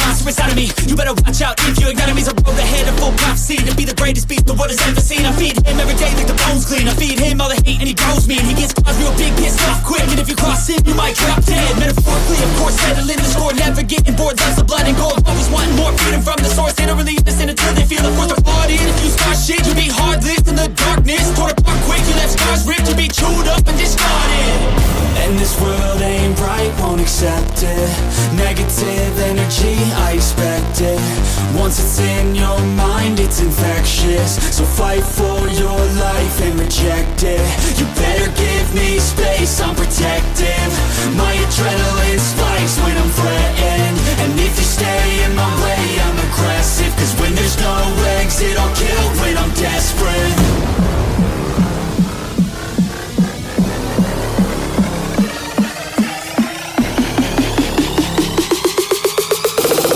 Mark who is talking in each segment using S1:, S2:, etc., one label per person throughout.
S1: monster inside of me. You better watch out if your enemy's a road ahead of full prophecy. To be the greatest beast the world has ever seen. I feed him every day like the bones clean. I feed him all the hate and he grows me. And he gets cause real big, pissed off quick. And if you cross him, you might drop dead. Metaphorically, of course, settling the score. Never getting bored, loves the blood and gore. Always wanting more freedom from the source. They don't really understand until they feel the force of body. And if you start shit, you be heartless in the darkness. Torn apart quick, you left scars ripped. You be chewed up and discarded.
S2: And this world ain't right, won't accept it. Negative energy, I expect it. Once it's in your mind, it's infectious. So fight for your life and reject it. You better give me space, I'm protective. My adrenaline spikes when I'm threatened. And if you stay in my way, I'm aggressive. Cause when there's no exit, I'll kill when I'm desperate.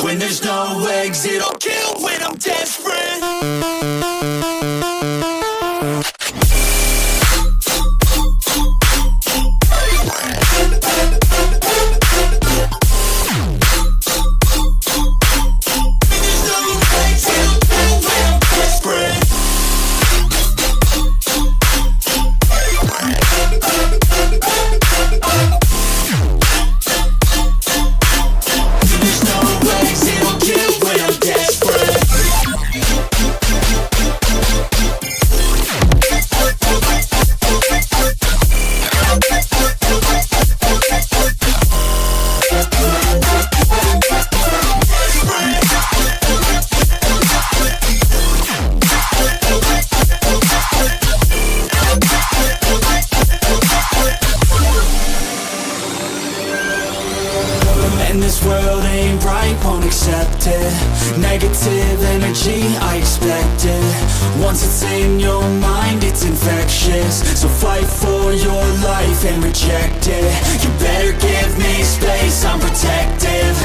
S2: When there's no exit, I'll kill when I'm desperate. And this world ain't right, won't accept it. Negative energy, I expect it. Once it's in your mind, it's infectious. So fight for your life and reject it. You better give me space, I'm protective.